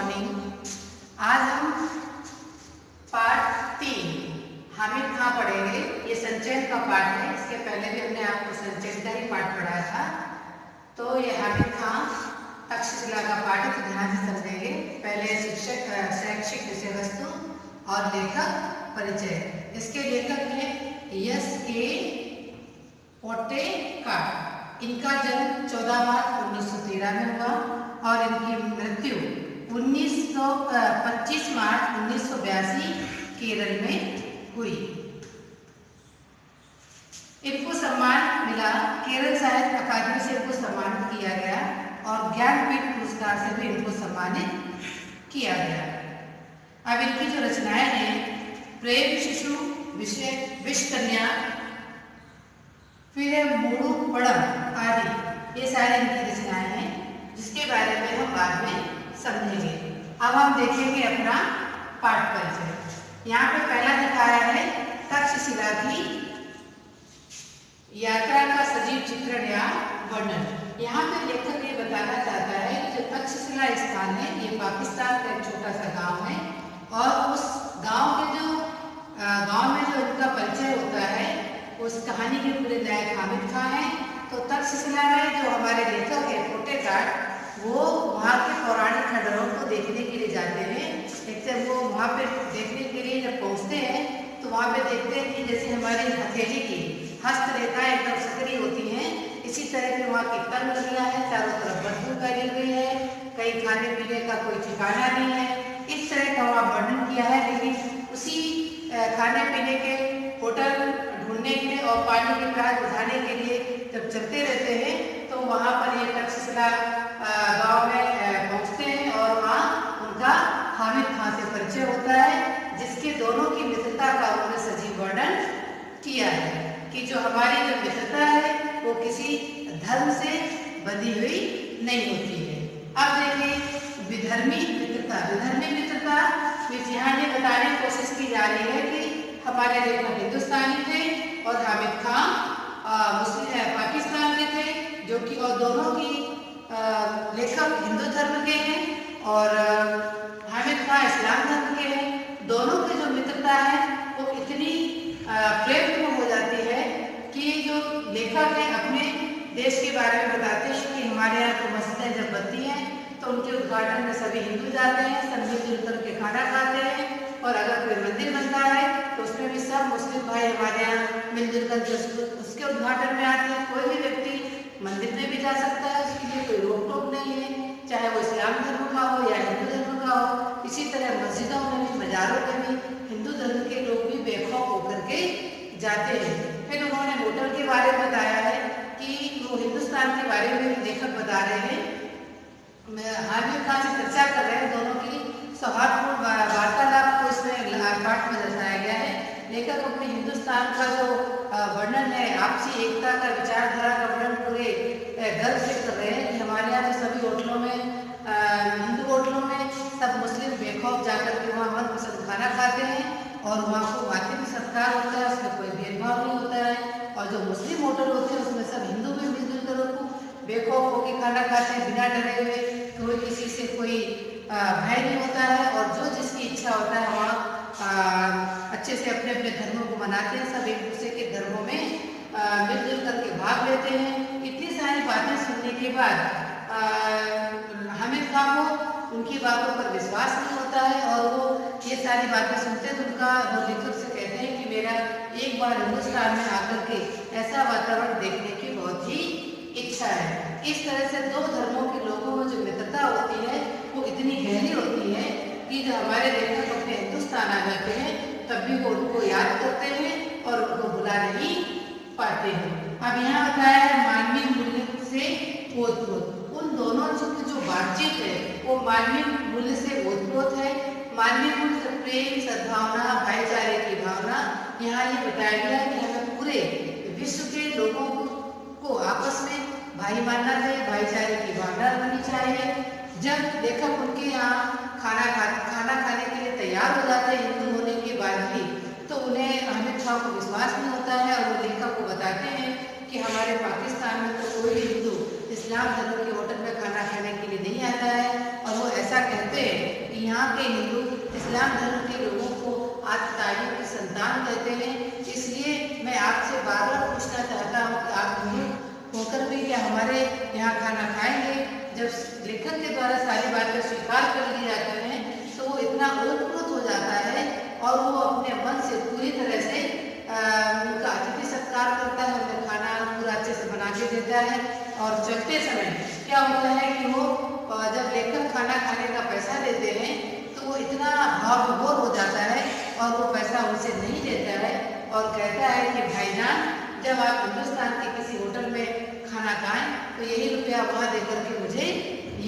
Morning. आज हम part 3 Hamid खां पढ़ेंगे। ये संचयन का पार्ट है। इसके पहले भी हमने आपको संचयन का ही पार्ट पढ़ाया था। तो ये हामिद खां तक्षशिला का पाठ है, तो ध्यान से समझेंगे। पहले शैक्षिक विषय वस्तु और लेखक परिचय। इसके लेखक हैं S.K. पोटेकार। इनका जन्म 14 मार्च 1913 में हुआ और इनकी मृत्यु 25 मार्च 1982 केरल में हुई। इनको सम्मान मिला, केरल साहित्य अकादमी से इनको सम्मानित किया गया और ज्ञानपीठ पुरस्कार से भी इनको सम्मानित किया गया। अब इनकी जो रचनाएं हैं, प्रेम शिशु, विष कन्या, फिर है मूडू पड़म आदि, ये सारी इनकी रचनाएं हैं, जिसके बारे में हम बाद में समझेंगे। अब हम देखेंगे अपना पाठ परिचय। यहाँ पे पहला दिखाया है तक्षशिला की यात्रा का सजीव चित्रण या वर्णन। यहाँ पे लेखक ये बताना चाहता है कि जो तक्षशिला स्थान है, ये पाकिस्तान का एक छोटा सा गांव है और उस गांव में जो इनका परिचय होता है, उस कहानी के पूरे नायक हामिद खां हैं। तो तक्षशिला में जो हमारे लेखक है पोटेकार, वो वहाँ के पौराणिक खंडरों को देखने के लिए जाते हैं। एक जब वो वहाँ पे देखने के लिए जब पहुँचते हैं तो वहाँ पे देखते हैं कि जैसे हमारी हथेली की हस्तरेखाएं एकदम सक्रिय होती हैं, इसी तरह के वहाँ की तंग नदियाँ हैं, चारों तरफ बदबू फैली हुई है, कहीं खाने पीने का कोई ठिकाना नहीं है। इस तरह का वहाँ वर्णन किया है। लेकिन उसी खाने पीने के होटल ढूंढने के लिए और पानी की प्यास बुझाने के लिए जब चलते रहते हैं तो वहाँ पर ये तक्षशिला गांव में पहुँचते हैं और वहाँ उनका हामिद खां से परिचय होता है, जिसके दोनों की मित्रता का उन्होंने सजीव वर्णन किया है कि जो हमारी जो मित्रता है वो किसी धर्म से बंधी हुई नहीं होती है। अब देखिए विधर्मी मित्रता। विधर्मी मित्रता यहाँ ये बताने की कोशिश की जा रही है कि हमारे लेखक हिंदुस्तानी थे और हामिद खां पाकिस्तान के थे, जो कि और दोनों की लेखक हिंदू धर्म के हैं और हामिद खां इस्लाम धर्म के हैं। दोनों की जो मित्रता है वो इतनी प्रेमपूर्ण हो जाती है कि जो लेखक है अपने देश के बारे में बताते हैं कि हमारे यहाँ तो मस्जिदें जब बनती हैं तो उनके उद्घाटन में सभी हिंदू जाते हैं, सब मिलजुल करके खाना खाते हैं, और अगर कोई मंदिर बनता है तो उसमें भी सब मुस्लिम भाई हमारे यहाँ मिलजुल कर उसके उद्घाटन में आते हैं। कोई भी व्यक्ति मंदिर में भी जा सकता है, उसके लिए कोई रोक टोक नहीं है, चाहे वो इस्लाम धर्म का हो या हिंदू धर्म का हो। इसी तरह मस्जिदों में भी, बाजारों में भी हिंदू धर्म के लोग भी बेखौफ होकर के जाते हैं। फिर उन्होंने होटल के बारे में बताया है कि वो हिंदुस्तान के बारे में लेखक बता रहे हैं, हामिद खां से चर्चा कर रहे हैं, दोनों की सौहार्दपूर्ण वार्तालाप को इसमें पाठ में दर्शाया गया है। लेखक अपने हिंदुस्तान का जो वर्णन है, आपसी एकता का, विचारधारा का वर्णन पूरे गर्व से कर रहे हैं कि हमारे यहाँ तो सभी होटलों में, हिंदू होटलों में सब मुस्लिम बेखौफ जाकर के वहाँ मनपसंद खाना खाते हैं और वहाँ को मातृ सत्कार होता है, उसमें कोई भेदभाव नहीं होता है। और जो मुस्लिम होटल होते हैं उसमें सब हिंदू भी मिलजुल कर बेखौफ होकर खाना खाते हैं, बिना डरे हुए, कोई किसी से कोई भय नहीं होता है, और जो जिसकी इच्छा होता है वहाँ अच्छे से अपने अपने धर्मों को मनाते हैं। सब एक दूसरे के धर्मों में मिलजुल करके भाग लेते हैं। इतनी सारी बातें सुनने के बाद हामिद खां को उनकी बातों पर विश्वास नहीं होता है और वो ये सारी बातें सुनते हैं तो उनका वो लेखक से कहते हैं कि मेरा एक बार हिंदुस्तान में आकर के ऐसा वातावरण देखने की बहुत ही इच्छा है। इस तरह से दो धर्मों के लोगों में जो मित्रता होती है वो इतनी गहरी होती है कि जो हमारे लेखक अपने हिंदुस्तान आ जाते हैं तब भी वो उनको याद करते हैं और उनको भुला नहीं पाते हैं। अब यहाँ बताया है मानवीय मूल्य से ओतप्रोत। उन दोनों की जो बातचीत है वो मानवीय मूल्य से ओतप्रोत है। मानवीय मूल्य से प्रेम, सद्भावना, भाईचारे की भावना। यहाँ ये बताया गया है कि हमें पूरे विश्व के लोगों को आपस में भाई मानना चाहिए, भाईचारे की भावना रखनी चाहिए। जब लेखक उनके यहाँ खाना खाने के लिए तैयार हो जाते हैं हिंदू होने के बाद भी, तो उन्हें हामिद खां को विश्वास नहीं होता है और वो लेखक को बताते हैं कि हमारे पाकिस्तान में तो कोई भी हिंदू इस्लाम धर्म के होटल में खाना खाने के लिए नहीं आता है। और वो ऐसा कहते हैं यहाँ के हिंदू इस्लाम धर्म के लोगों को आतताइयों की संतान कहते हैं। इसलिए मैं आपसे बार बार पूछना चाहता हूँ कि आप हिंदू होकर भी क्या हमारे यहाँ खाना खाएंगे? जब लेखक के द्वारा सारी बातें स्वीकार कर ली जाती हैं तो वो इतना ओतप्रोत हो जाता है और वो अपने मन से पूरी तरह से उनका अतिथि सत्कार करता है, उन्हें खाना पूरा अच्छे से बना के देता है। और चलते समय क्या होता है कि वो जब लेखक खाना खाने का पैसा देते हैं तो वो इतना भाव विभोर हो जाता है और वो पैसा उनसे नहीं लेता है और कहता है कि भाईजान, जब आप हिंदुस्तान के किसी होटल में खाना खाएं तो यही रुपया वहाँ देकर के मुझे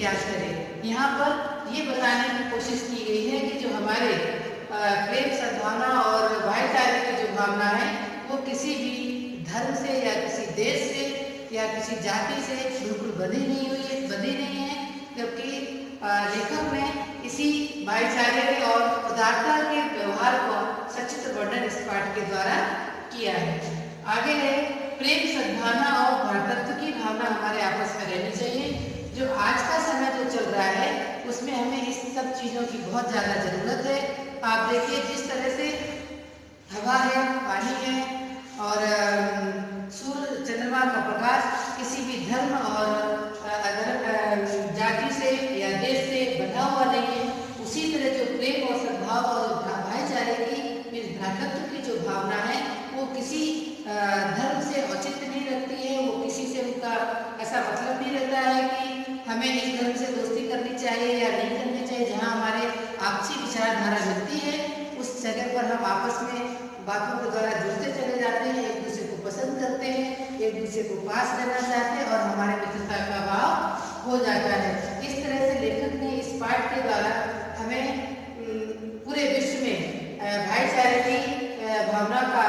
याद करें। यहाँ पर ये बताने की कोशिश की गई है कि जो हमारे प्रेम सद्भावना और भाईचारे की जो भावना है वो किसी भी धर्म से या किसी देश से या किसी जाति से बिल्कुल बंधी नहीं है, जबकि लेखक ने इसी भाईचारे के और उदारता के व्यवहार का सचित्र वर्णन इस पाठ के द्वारा किया है। आगे है प्रेम सद्भावना और भ्रातृत्व की भावना हमारे आपस में रहनी चाहिए। जो आज का समय जो चल रहा है उसमें हमें इस सब चीज़ों की बहुत ज़्यादा ज़रूरत है। आप देखिए जिस तरह से हवा है, पानी है और सूर्य चंद्रमा का प्रकाश किसी भी धर्म और अगर जाति से या देश से बंधा हुआ नहीं है, उसी तरह जो प्रेम और सद्भाव और भाईचारे की भ्रातृत्व की जो भावना है वो किसी धर्म से औचित्य नहीं रखती है। वो किसी से उनका ऐसा मतलब नहीं रहता है कि हमें इस धर्म से दोस्ती करनी चाहिए या नहीं करनी चाहिए। जहाँ हमारे आपसी विचारधारा मिलती है उस जगह पर हम आपस में बातों के द्वारा जुड़ते चले जाते हैं, एक दूसरे को पसंद करते हैं, एक दूसरे को पास लेना चाहते हैं और हमारे मित्रता का भाव हो जाता है। इस तरह से लेखक ने इस पाठ के द्वारा हमें पूरे विश्व में भाईचारे की भावना का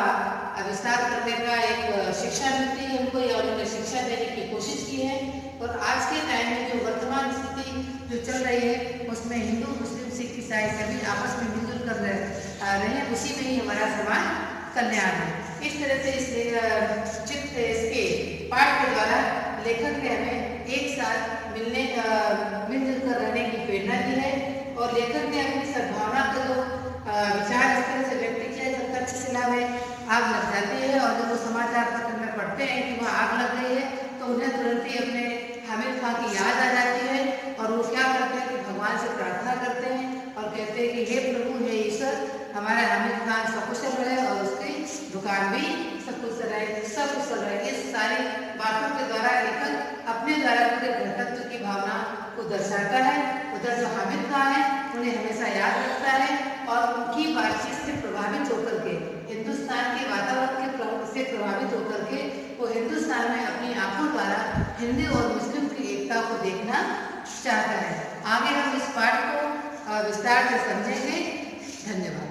विस्तार करने का एक शिक्षा मिलती है हमको या उन्होंने शिक्षा देने की कोशिश की है। और आज के टाइम में जो वर्तमान स्थिति जो चल रही है उसमें हिंदू, मुस्लिम, सिख, ईसाई सभी आपस में मिलजुल कर रहे हैं, उसी में ही हमारा समाज कल्याण है। इस तरह से इसके पाठ के द्वारा लेखक ने हमें एक साथ मिलजुल कर रहने की प्रेरणा दी है। और लेखक ने अपनी सद्भावना का जो विचार इस तरह से व्यक्त किया, जब तक्षशिला में आग लग जाती है और जब वो समाचार पत्र में पढ़ते हैं कि वहाँ आग लग गई है तो उन्हें तुरंत ही अपने हामिद खां की याद आ जाती है और वो क्या करते हैं कि भगवान से प्रार्थना करते हैं और कहते हैं कि हे प्रभु, हे ईश्वर, हमारा हामिद खान सकुशल रहे और उसकी दुकान भी सकुशल रहे। इस सारी बातों के द्वारा लेखक अपने द्वारा पूरे भ्रातृत्व की भावना को दर्शाता है। उधर जो हामिद खान है उन्हें हमेशा याद रखता है और उनकी बातचीत से प्रभावित होकर के, हिंदुस्तान के वातावरण से प्रभावित होकर के वो हिंदुस्तान में अपनी आंखों द्वारा हिंदू और मुस्लिम की एकता को देखना चाहता है। आगे हम इस पाठ को विस्तार से समझेंगे। धन्यवाद।